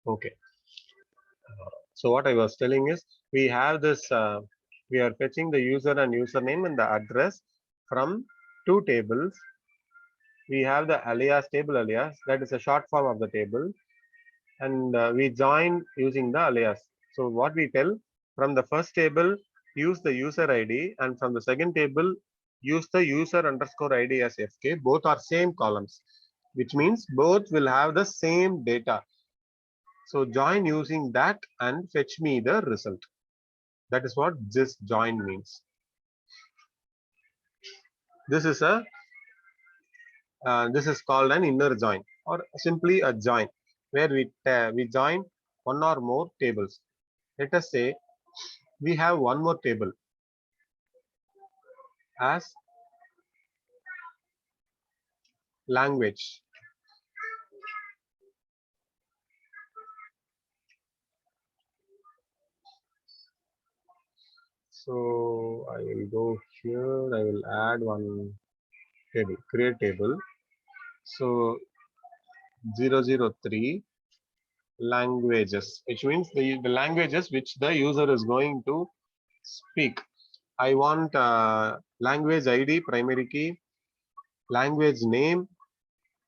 Okay. So what I was telling is we have this, we are fetching the user and username and the address from two tables. We have the alias table alias, that is a short form of the table, and we join using the alias. So what we tell, from the first table use the user ID, and from the second table use the user underscore ID as FK. Both are same columns, which means both will have the same data. So join using that and fetch me the result. That is what this join means. This is a this is called an inner join or simply a join, where we join one or more tables. Let us say we have one more table as language. So I will go here. I will add one table, create table. So 003 languages, which means the languages which the user is going to speak. I want language ID, primary key, language name,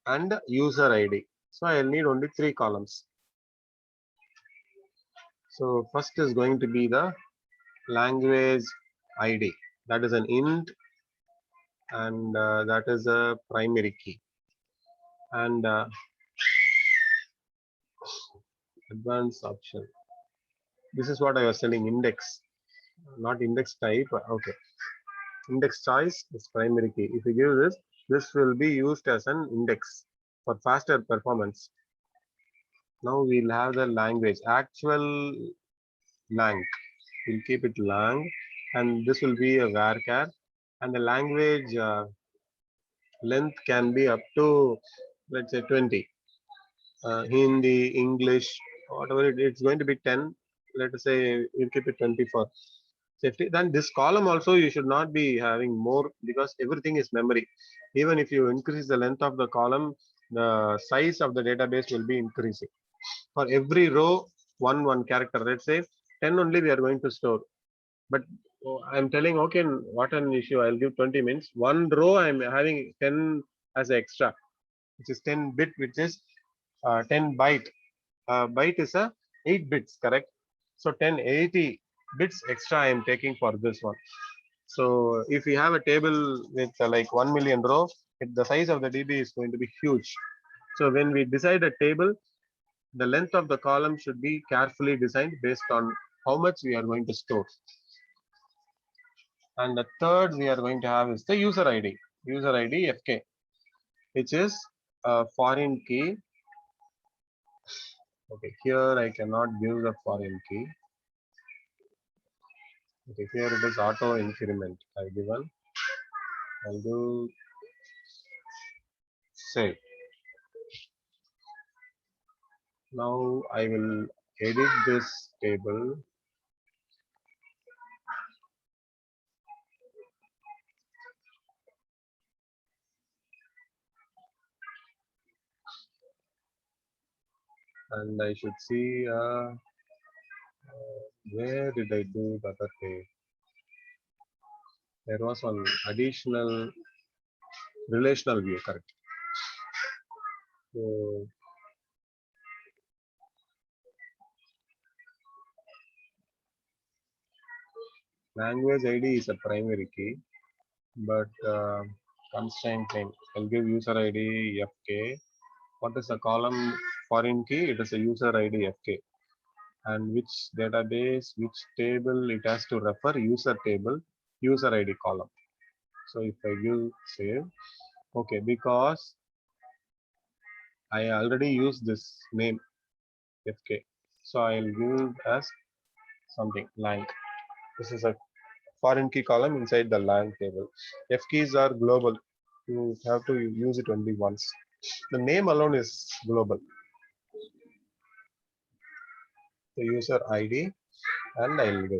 and user ID. So I'll need only three columns. So first is going to be the language ID. That is an int, and that is a primary key. And advanced option. This is what I was telling, index, not index type. Okay, index choice is primary key. If you give this, this will be used as an index for faster performance. Now we'll have the language, actual lang. We'll keep it lang, and this will be a varchar, and the language length can be up to, let's say, 20. Hindi, English, whatever it's going to be 10. Let us say we'll keep it 20 for safety. Then this column also you should not be having more, because everything is memory. Even if you increase the length of the column, the size of the database will be increasing. For every row, one character. Let's say 10 only we are going to store. But I'm telling, okay, what an issue. I'll give 20 minutes. One row I'm having 10 as extra, which is 10 bit, which is 10 byte. Byte is a 8 bits, correct? So 1080 bits extra I am taking for this one. So if you have a table with like 1 million row, the size of the DB is going to be huge. So when we decide a table, the length of the column should be carefully designed based on how much we are going to store. And the third we are going to have is the user ID, FK, which is a foreign key. Okay, here I cannot give the foreign key. Okay, here it is auto increment. I've given. I'll do save. Now I will edit this table. And I should see where did I do the other day? There was one additional relational view, correct? So language ID is a primary key, but constraint name. I'll give user ID FK. What is the column foreign key? It is a user ID FK. And which database, which table it has to refer, user table, user ID column. So if I give save, okay, because I already used this name FK, so I'll give as something lang. This is a foreign key column inside the lang table. F keys are global. You have to use it only once. The name alone is global. The user ID, and I'll go.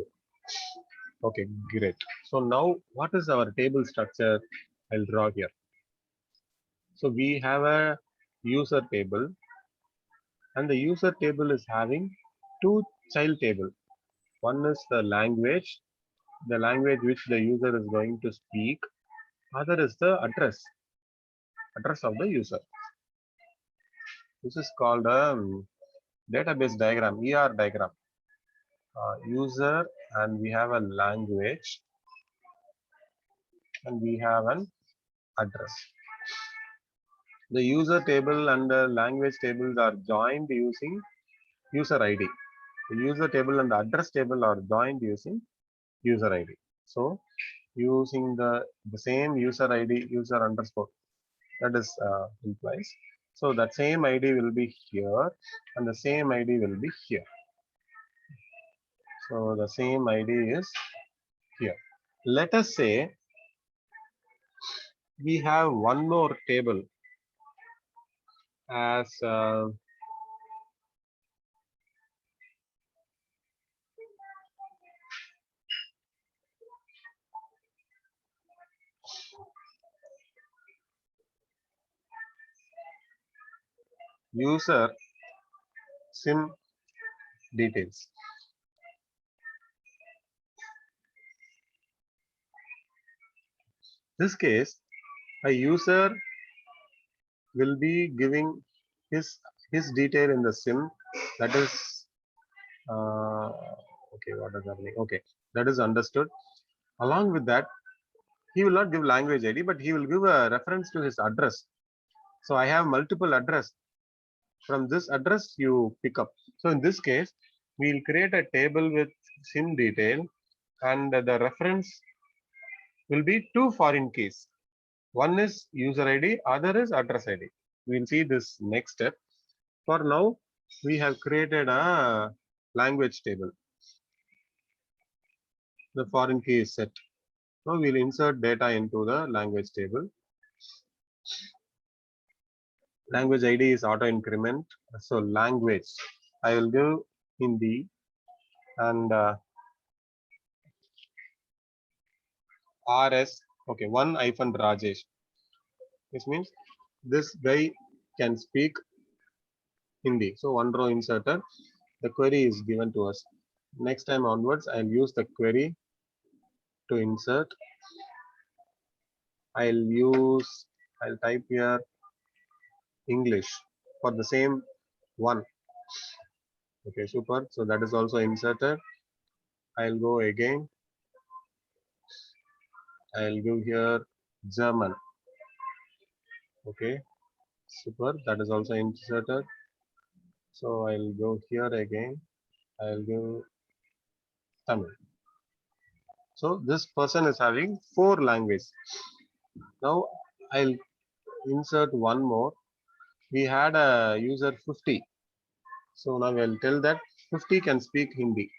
Okay, great. So now what is our table structure? I'll draw here. So we have a user table, and the user table is having two child table. One is the language which the user is going to speak. Other is the address of the user. This is called a database diagram, ER diagram. User, and we have a language, and we have an address. The user table and the language tables are joined using user ID. The user table and the address table are joined using user ID. So using the same user ID, user underscore, that is implies. So that same ID will be here and the same ID will be here. So the same ID is here. Let us say we have one more table as user SIM details. This case, a user will be giving his detail in the SIM, that is okay, what does that mean? Okay, that is understood. Along with that, he will not give language ID, but he will give a reference to his address. So I have multiple address. From this address you pick up. So in this case, we'll create a table with SIM detail, and the reference will be two foreign keys. One is user ID, other is address ID. We'll see this next step. For now, we have created a language table. The foreign key is set. Now we'll insert data into the language table. Language ID is auto increment. So language, I will give Hindi, and RS, okay, 1 - Rajesh. This means this guy can speak Hindi. So one row inserted, the query is given to us. Next time onwards, I'll use the query to insert. I'll type here English for the same one. Okay, super. So that is also inserted. I'll go again. I'll give here German. Okay, super. That is also inserted. So I'll go here again. I'll give Tamil. So this person is having 4 languages. Now I'll insert one more. We had a user 50. So now I'll tell that 50 can speak Hindi.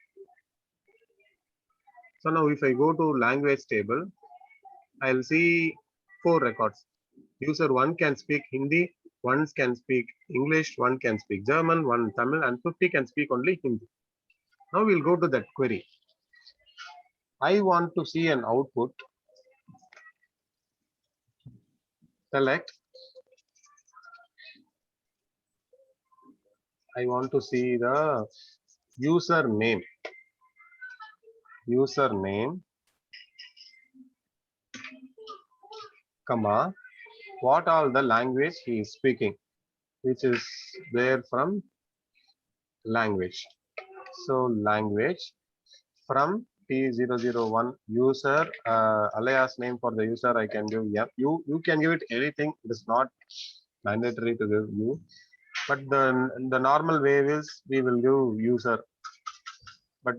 So now if I go to language table, I'll see 4 records. User 1 can speak Hindi, 1 can speak English, 1 can speak German, 1 Tamil, and 50 can speak only Hindi. Now we'll go to that query. I want to see an output. Select. I want to see the username. Username, comma, what all the language he is speaking, which is there from language. So language from T001 user, alias name for the user I can give. Yeah, you can give it anything. It is not mandatory to give you, but the normal way is we will give user. But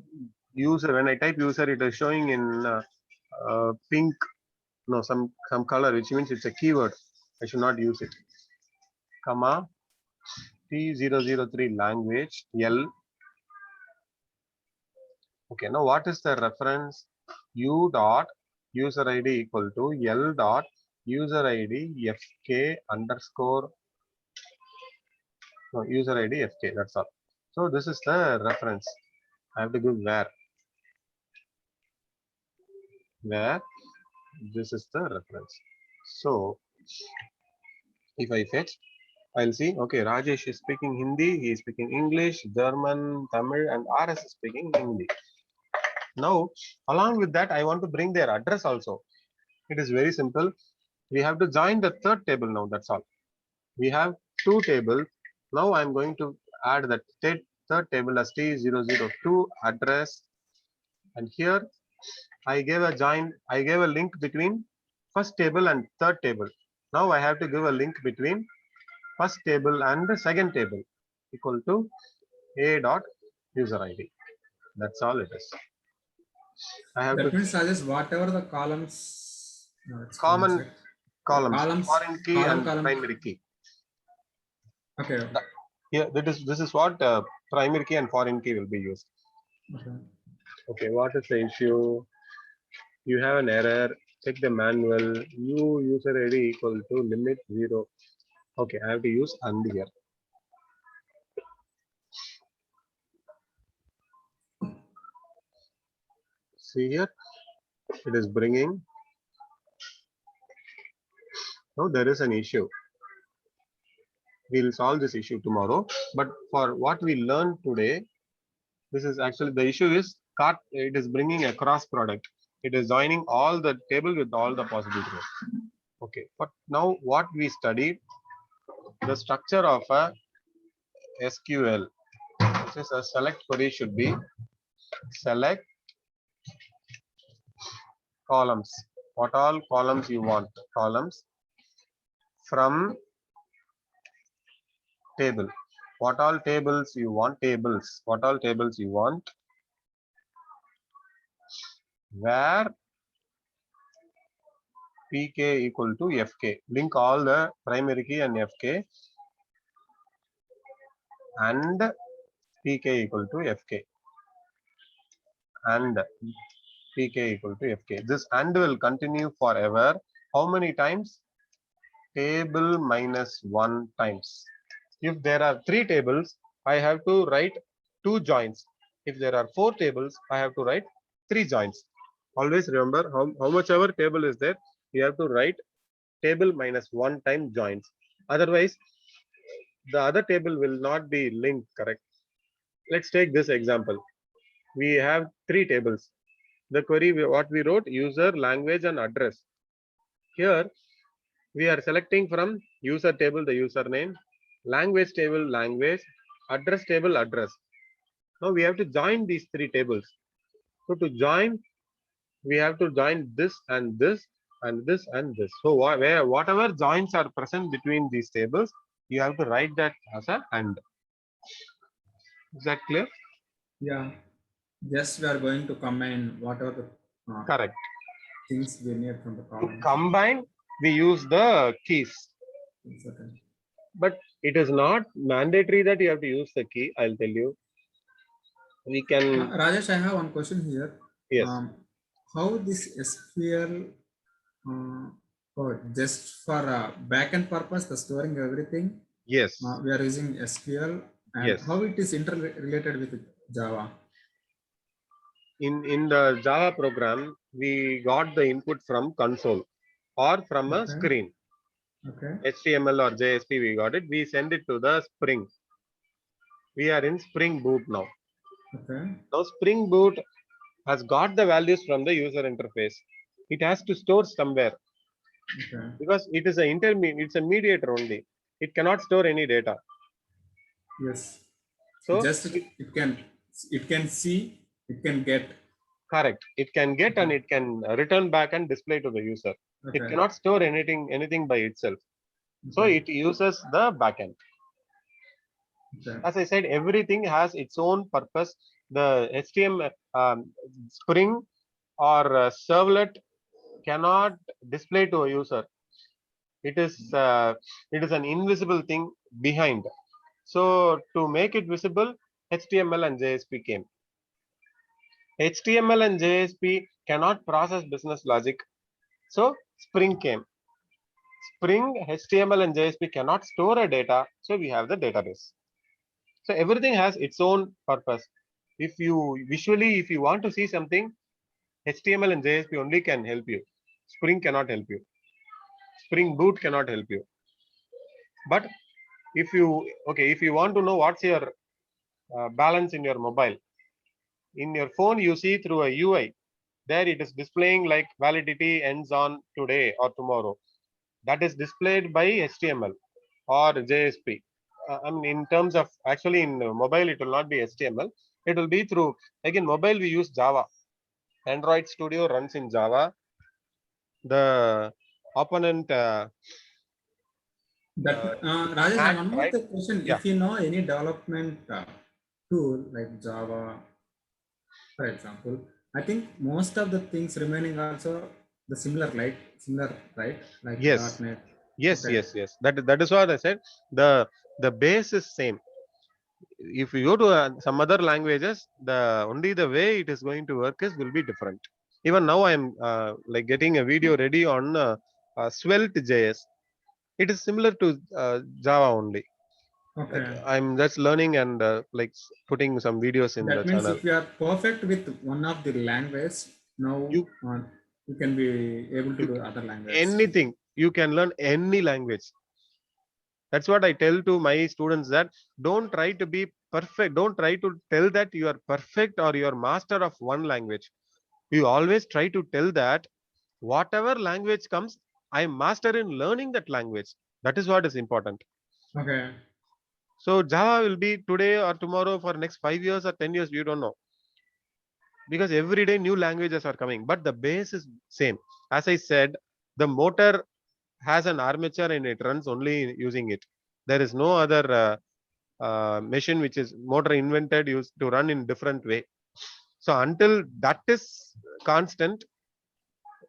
user, when I type user, it is showing in pink, no, some color, which means it's a keyword. I should not use it. Comma T003 language L. Okay, now what is the reference? U dot user ID equal to L dot user ID FK underscore, no, user ID FK, that's all. So this is the reference. I have to give where this is the reference. So if I fetch, I'll see. Okay, Rajesh is speaking Hindi, he is speaking English, German, Tamil, and RS is speaking Hindi. Now, along with that, I want to bring their address also. It is very simple. We have to join the third table now. That's all. We have two tables. Now I'm going to add that third table as T002 address. And here I gave a link between first table and third table. Now I have to give a link between first table and the second table equal to a dot user ID. That's all it is. I have That to means Rajesh, whatever the columns, no, it's common right? columns, foreign key and column. primary key. Okay. Here, this is what primary key and foreign key will be used. Okay. Okay, what is the issue? You have an error. Check the manual. New user ID equal to limit 0. Okay, I have to use and here. See here, it is bringing. Now there is an issue. We'll solve this issue tomorrow. But for what we learned today, this is actually the issue is cart. It is bringing a cross product. It is joining all the table with all the possible rows. Okay, but now what we studied, the structure of a SQL, which is a select query should be select columns. What all columns you want? Columns from table. What all tables you want? Tables. What all tables you want? Where pk equal to fk. Link all the primary key and fk and pk equal to fk and pk equal to fk. This and will continue forever. How many times? Table minus 1 times. If there are 3 tables, I have to write 2 joins. If there are 4 tables, I have to write 3 joins. Always remember how much ever table is there, you have to write table minus 1 time joins. Otherwise, the other table will not be linked, correct? Let's take this example. We have 3 tables. The query, what we wrote, user, language, and address. Here, we are selecting from user table the username, language table language, address table address. Now we have to join these 3 tables. So to join, we have to join this and this and this and this. So whatever joins are present between these tables, you have to write that as a AND. Is that clear? Yeah. Just we are going to combine whatever the correct things we need from the column. To combine, we use the keys. Okay. But it is not mandatory that you have to use the key. I'll tell you. We can. Rajesh, I have one question here. Yes. How this SQL just for backend purpose, the storing everything? Yes. We are using SQL, and yes. how it is interrelated with Java? In the Java program, we got the input from console or from a screen. Okay. HTML or JSP, we got it. We send it to the Spring. We are in Spring Boot now. Okay. Now Spring Boot has got the values from the user interface. It has to store somewhere. Okay. Because it is it's a mediator only. It cannot store any data. Yes. So just it can see, it can get. Correct. It can get and it can return back and display to the user. Okay. It cannot store anything by itself. Okay. So it uses the backend. Okay. As I said, everything has its own purpose. The HTML Spring or servlet cannot display to a user. It is an invisible thing behind. So to make it visible, HTML and JSP came. HTML and JSP cannot process business logic. So Spring came. Spring, HTML and JSP cannot store a data. So we have the database. So everything has its own purpose. If you want to see something, HTML and JSP only can help you. Spring cannot help you. Spring Boot cannot help you. But if you want to know what's your balance in your mobile, in your phone you see through a UI. There it is displaying like validity ends on today or tomorrow. That is displayed by HTML or JSP. I mean, in terms of actually in mobile, it will not be HTML. It will be through, again, mobile we use Java. Android Studio runs in Java. The opponent That Rajesh, Mac, one more right? question. Yeah. If you know any development tool like Java, for example, I think most of the things remaining also the similar, right? Like Yes. .NET. Yes. Okay. Yes. Yes. That is what I said. The base is same. If you go to some other languages, the only the way it is going to work is will be different. Even now, I am like getting a video ready on Svelte JS. It is similar to Java only. Like Okay. I'm just learning and like putting some videos in the That means channel. if you are perfect with one of the language, now You you can be able to you do other language. anything you can learn any language. That's what I tell to my students, that don't try to be perfect. Don't try to tell that you are perfect or you are master of one language. You always try to tell that whatever language comes, I am master in learning that language. That is what is important. Okay. So Java will be today or tomorrow for next 5 years or 10 years. You don't know, because every day new languages are coming, but the base is same. As I said, the motor has an armature and it runs only using it. There is no other machine which is motor invented used to run in different way. So until that is constant,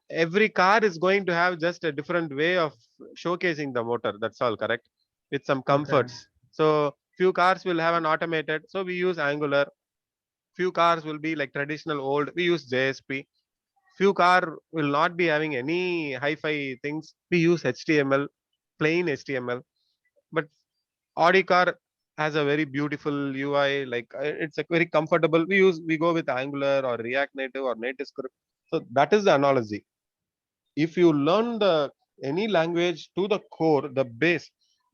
every car is going to have just a different way of showcasing the motor. That's all correct, with some Okay. comforts. So few cars will have an automated, so we use Angular. Few cars will be like traditional old, we use JSP. Few car will not be having any hi-fi things, we use HTML, plain HTML. But Audi car has a very beautiful UI, like it's a very comfortable. We go with Angular or React Native or Native Script. So that is the analogy. If you learn the any language to the core, the base,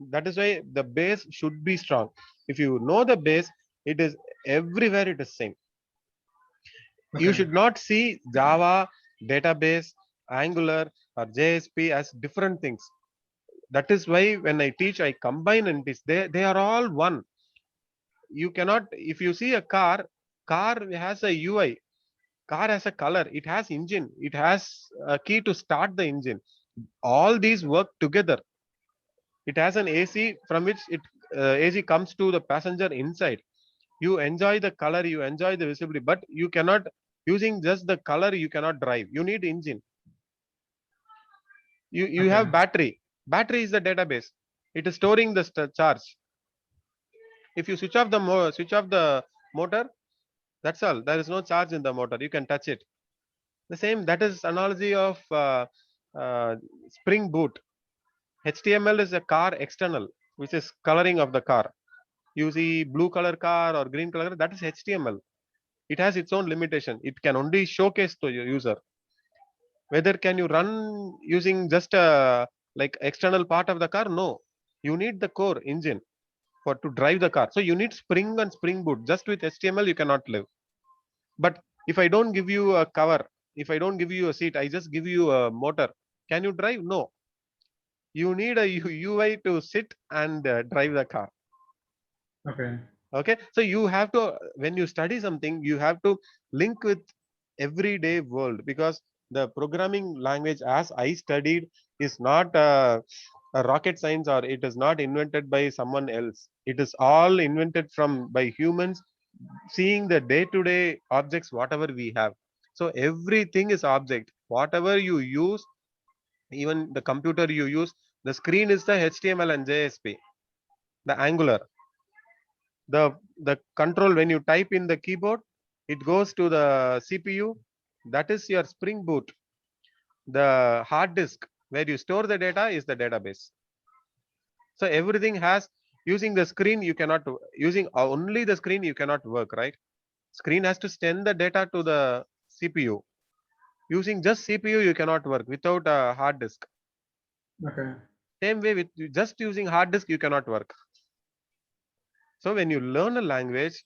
that is why the base should be strong. If you know the base, it is everywhere it is same. You Okay. should not see Java, database, Angular or JSP as different things. That is why when I teach, I combine and teach. They are all one. You cannot, if you see a car has a UI, car has a color, it has engine, it has a key to start the engine. All these work together. It has an AC from which it AC comes to the passenger inside. You enjoy the color, you enjoy the visibility, but you cannot, using just the color you cannot drive. You need engine. You Okay. have battery. Battery is the database. It is storing the charge. If you switch off the motor, that's all. There is no charge in the motor. You can touch it. The same, that is analogy of uh, Spring Boot. HTML is a car external, which is coloring of the car. You see blue color car or green color, that is HTML. It has its own limitation. It can only showcase to your user. Whether can you run using just a like external part of the car? No. You need the core engine for to drive the car. So you need Spring and Spring Boot. Just with HTML you cannot live. But if I don't give you a cover, if I don't give you a seat, I just give you a motor. Can you drive? No. You need a UI to sit and drive the car. Okay. Okay. So you have to, when you study something, you have to link with everyday world, because the programming language as I studied is not a rocket science, or it is not invented by someone else. It is all invented from by humans, seeing the day-to-day objects whatever we have. So everything is object. Whatever you use, even the computer you use, the screen is the HTML and JSP, the Angular. The control, when you type in the keyboard, it goes to the CPU. That is your Spring Boot. The hard disk where you store the data is the database. So everything has, using the screen you cannot, using only the screen you cannot work, right? Screen has to send the data to the CPU. Using just CPU you cannot work without a hard disk. Okay. Same way with just using hard disk you cannot work. So when you learn a language,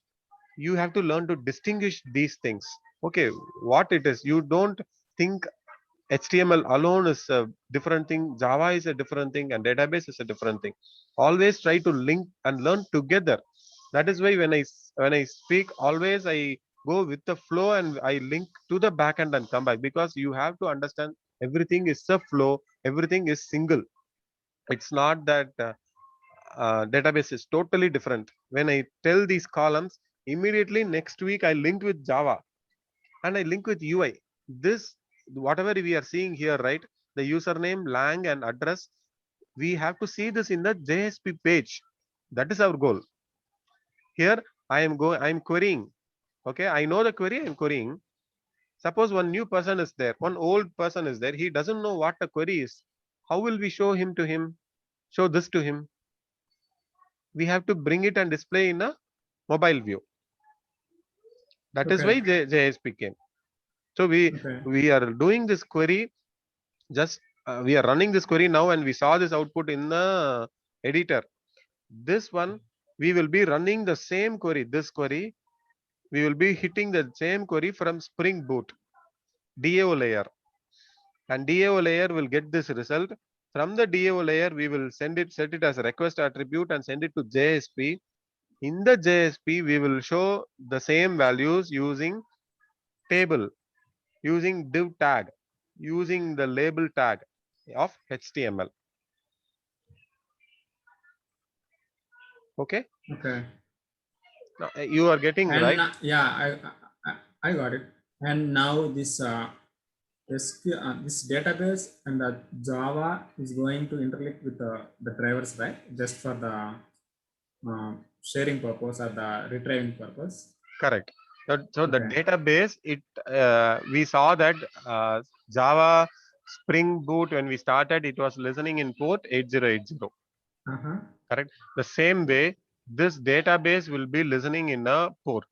you have to learn to distinguish these things. Okay, what it is. You don't think HTML alone is a different thing, Java is a different thing, and database is a different thing. Always try to link and learn together. That is why when I speak, always I go with the flow and I link to the backend and come back, because you have to understand everything is a flow, everything is single. It's not that database is totally different. When I tell these columns, immediately next week I linked with Java and I link with UI. This, whatever we are seeing here, right? The username, lang, and address, we have to see this in the JSP page. That is our goal. Here I am querying. Okay, I know the query, I'm querying. Suppose one new person is there, one old person is there, he doesn't know what the query is. How will we show show this to him? We have to bring it and display in a mobile view. That is Okay. why JSP came. So Okay. we are doing this query, just we are running this query now, and we saw this output in the editor. This one, we will be running the same query. This query, we will be hitting the same query from Spring Boot DAO layer, and DAO layer will get this result. From the DAO layer, we will set it as a request attribute and send it to JSP. In the JSP, we will show the same values using table, using div tag, using the label tag of HTML. Okay, Okay. now, you are getting And right. yeah, I got it. And now this this database and the Java is going to interlink with the drivers, right? Just for the sharing purpose or the retrieving purpose. Correct. So the Okay. database, we saw that Java Spring Boot, when we started, it was listening in port 8080. Uh-huh. Correct. The same way, this database will be listening in a port.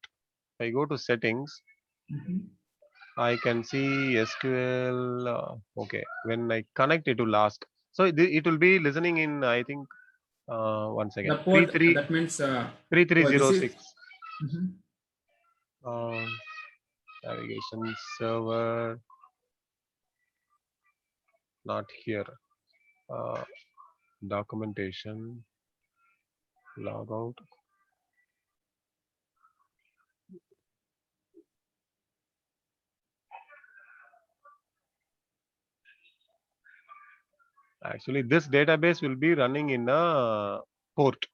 I go to settings, Mm-hmm. I can see SQL. Okay, when I connect, it will ask. So it will be listening in, I think, one The second, port, that means oh, this is 3306. mhm. Navigation server, not here. Uh, Documentation, logout. Actually, this database will be running in a port.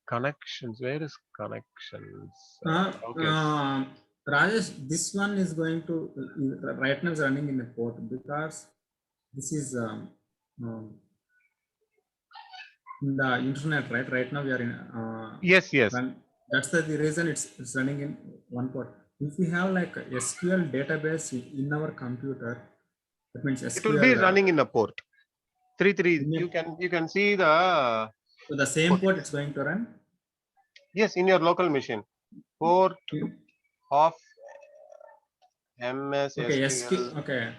Connections, where is connections? Okay. Rajesh, this one is going to right now is running in a port because this is in the internet, right? Right now we are in Yes, yes. run. That's the reason it's running in one port. If we have like a SQL database in our computer, that means It will be SQL running in a port. 33. in a, You can see the so the same port it's going to run. yes, in your local machine. Port In, of MS okay, SQL. okay,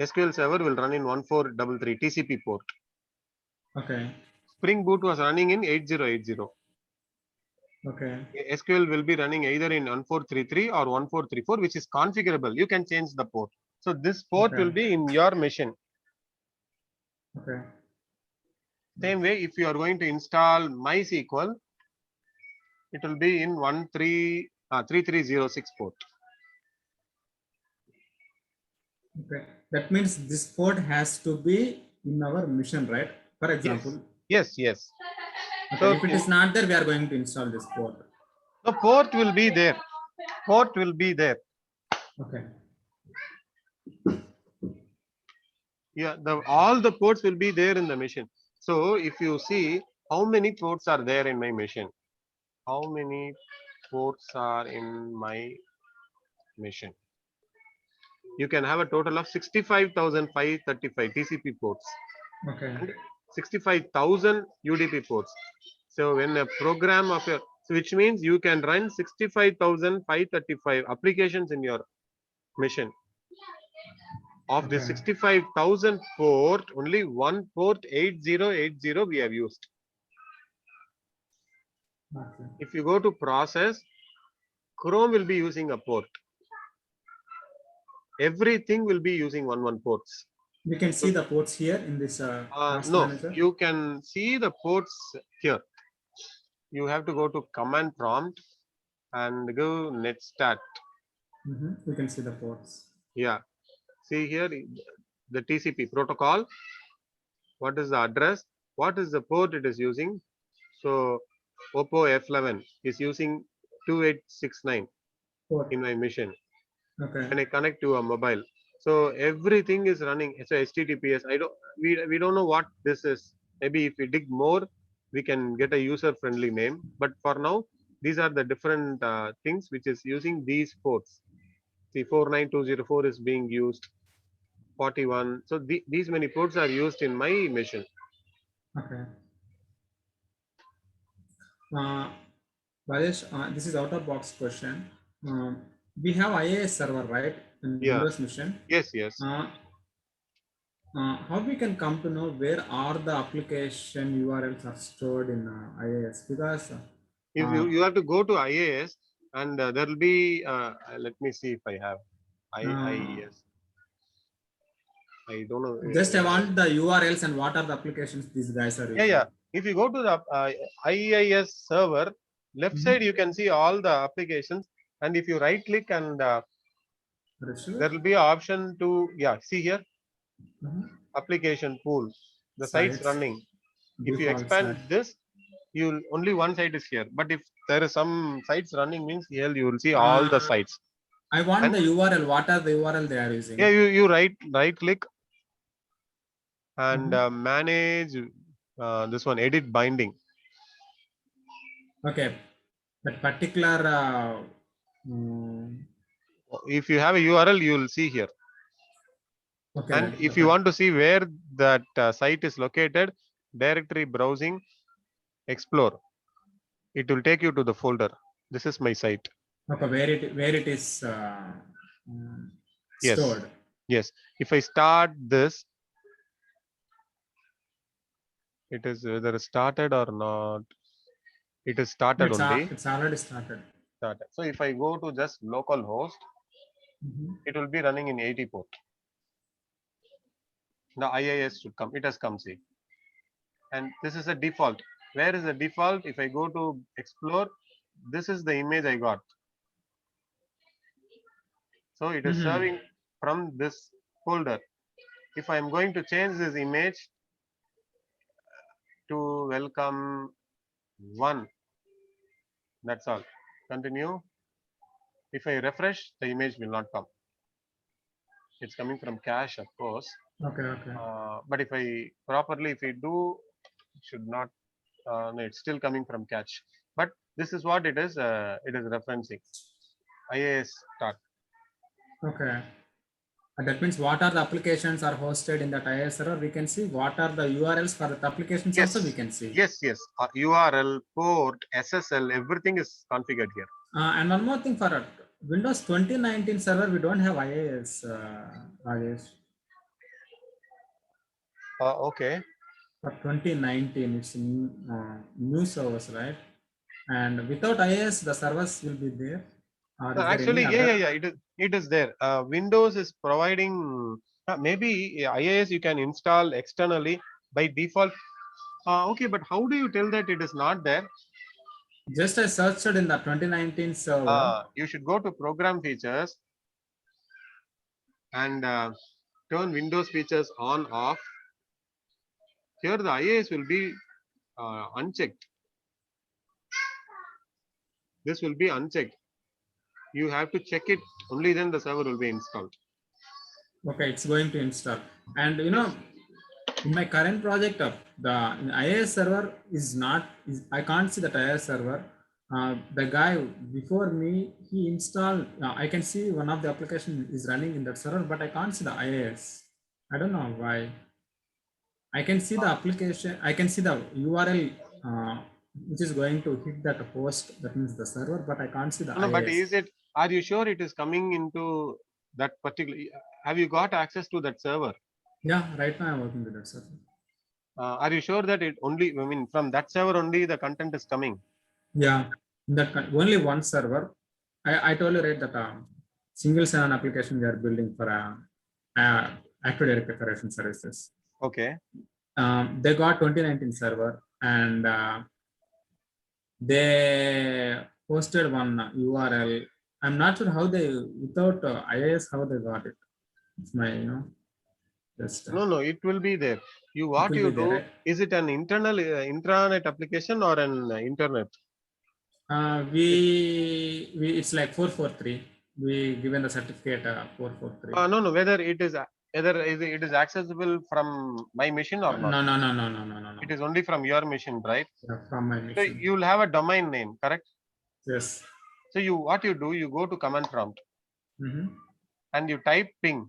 SQL server will run in 1433 TCP port. okay, Spring Boot was running in 8080. okay, SQL will be running either in 1433 or 1434, which is configurable. You can change the port. So this port okay, will be in your machine. okay. Same way, if you are going to install MySQL, it will be in 3306 port. Okay, that means this port has to be in our mission, right? For Yes, example, yes, yes. okay, So if it is not there, we are going to install this port. the port will be there. Port will be there. Okay, Yeah, all the ports will be there in the machine. So if you see how many ports are there in my machine, how many ports are in my machine? You can have a total of 65,535 TCP ports okay, and 65,000 UDP ports. So when a program of your, which means you can run 65,535 applications in your machine. Of the okay, 65,000 port, only one port 8080 we have used. Okay. If you go to process, Chrome will be using a port. Everything will be using one ports. We can see the ports here in this task No, manager. you can see the ports here. You have to go to command prompt and go netstat. We can see the ports. Yeah. See here the TCP protocol. What is the address? What is the port it is using? So Oppo F11 is using 2869 Port. in my machine. Okay. When I connect to a mobile. So everything is running. So HTTPS. We don't know what this is. Maybe if we dig more, we can get a user friendly name. But for now, these are the different things which is using these ports. See, 49204 is being used. 41. So these many ports are used in my machine. Okay. Rajesh, this is out of box question. We have IIS server, right, in Yeah. Windows machine. Yes, yes. How we can come to know where are the application URLs are stored in IIS? Because If you have to go to IAS and there will be let me see if I have IIS. I don't know. Just I want the URLs and what are the applications these guys are using. Yeah. If you go to the IIS server, left side you can see all the applications, and if you right click and there will be an option to see here application pool. The site's running. If you expand this, you'll only one site is here. But if there is some sites running, means here you will see all the sites. I want the URL. What are the URL they are using? Yeah, you right click and manage this one, edit binding. Okay, that particular. If you have a URL, you will see here. Okay. And if you want to see where that site is located, directory browsing, explore. It will take you to the folder. This is my site. Okay, where it is stored. Yes. If I start this, it is whether started or not. It is started only. It's already started. So if I go to just localhost, it will be running in 80 port. The IIS should come. It has come, see. And this is a default. Where is the default? If I go to explore, this is the image I got. So it is serving from this folder. If I am going to change this image to welcome 1, that's all. Continue. If I refresh, the image will not come. It's coming from cache, of course. Okay. But if I properly, if we do, it should not. No, it's still coming from cache. But this is what it is. It is referencing. IIS start. Okay. That means what are the applications are hosted in that IIS server? We can see what are the URLs for the applications. Also we can see. Yes. URL, port, SSL, everything is configured here. And one more thing, for Windows 2019 server, we don't have IIS, Rajesh. Okay. For 2019, it's new servers, right? And without IIS, the servers will be there. Actually, it is there. Windows is providing maybe IIS you can install externally by default. Okay, but how do you tell that it is not there? Just I searched in the 2019 server. You should go to program features and turn Windows features on off. Here the IIS will be unchecked. This will be unchecked. You have to check it, only then the server will be installed. Okay, it's going to install. And in my current project, the IIS server is not, I can't see that IIS server. The guy before me, he installed, I can see one of the application is running in that server, but I can't see the IIS. I don't know why. I can see the application, I can see the URL which is going to hit that host, that means the server, but I can't see the IIS. But is it, are you sure it is coming into that particular, have you got access to that server? Yeah, right now I'm working with that server. Are you sure that it only, I mean, from that server only the content is coming? Yeah, that only one server. I told you right that single sign-on application we are building for Active Directory Federation services. Okay. They got 2019 server and they posted one URL. I'm not sure how they without IIS how they got it. It's my just No, it will be there. it What will you be there. do, Right? is it an internal intranet application or an internet? We it's like 443. We given the certificate 443. No, whether it is it is accessible from my machine or not. No. It is only from your machine, right? Yeah, from my So machine. you will have a domain name, correct? Yes. So what you do, you go to command prompt Mm-hmm. and you type ping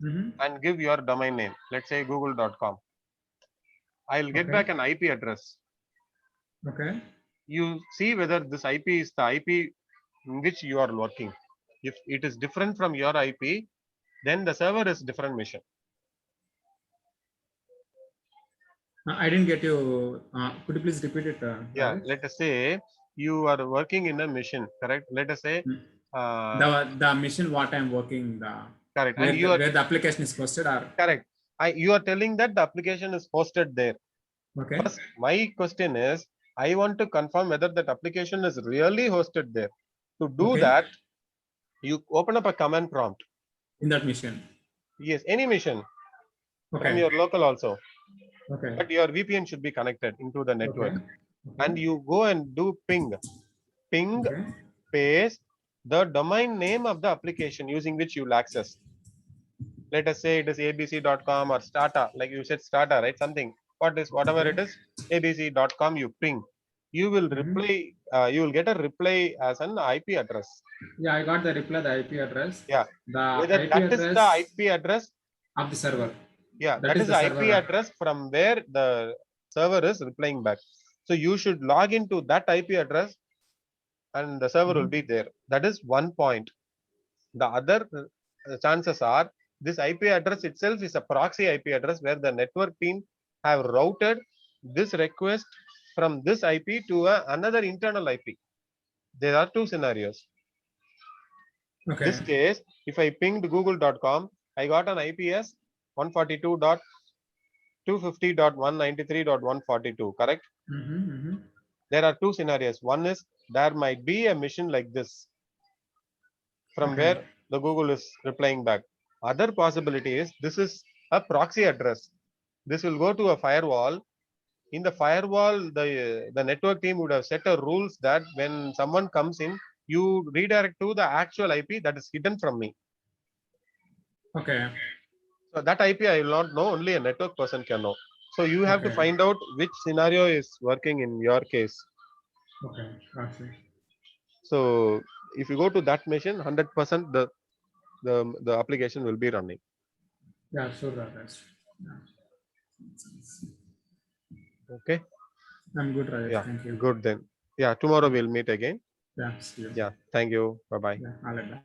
Mm-hmm. and give your domain name. Let's say google.com. I'll get Okay. back an IP address. Okay. You see whether this IP is the IP in which you are working. If it is different from your IP, then the server is different mission. I didn't get you. Could you please repeat it? Yeah, Rajesh? let us say you are working in a mission, correct? Let us say Mm. uh, The mission what I'm working correct, and you are where the application is posted or correct. You are telling that the application is hosted there. okay. First, my question is, I want to confirm whether that application is really hosted there. To do Okay. that, you open up a command prompt. In that mission. Yes, any mission from Okay. your local also, Okay. but your VPN should be connected into the network. Okay. And you go and do ping Okay. paste the domain name of the application using which you will access. Let us say it is abc.com or starta, like you said starta, right? Something, whatever Okay. it is, abc.com, you ping. You will reply, you will get a reply as an IP address. Yeah, I got the reply, the IP address. Yeah, The whether IP that is the address IP address. of the server. Yeah, That that is is the the IP server. address from where the server is replying back. So you should log into that IP address and the server will be there. That is one point. The other chances are this IP address itself is a proxy IP address where the network team have routed this request from this IP to another internal IP. There are two scenarios. Okay. This case, if I pinged google.com, I got an IPS 142.250.193.142, correct? There are two scenarios. One is there might be a mission like this from Okay. where the Google is replying back. Other possibility is this is a proxy address. This will go to a firewall. In the firewall, the network team would have set a rules that when someone comes in, you redirect to the actual IP that is hidden from me. Okay. So that IP I will not know, only a network person can know. So you have to Okay. find out which scenario is working in your case. Okay. Gotcha. So if you go to that machine, 100% the application will be running. Yeah, sure, Rajesh. Yeah. Okay. I'm good, Rajesh. Yeah. Thank you. Good then. Yeah. Tomorrow we'll meet again. Yeah, see you. Yeah. Thank you. Bye bye. Yeah, all right.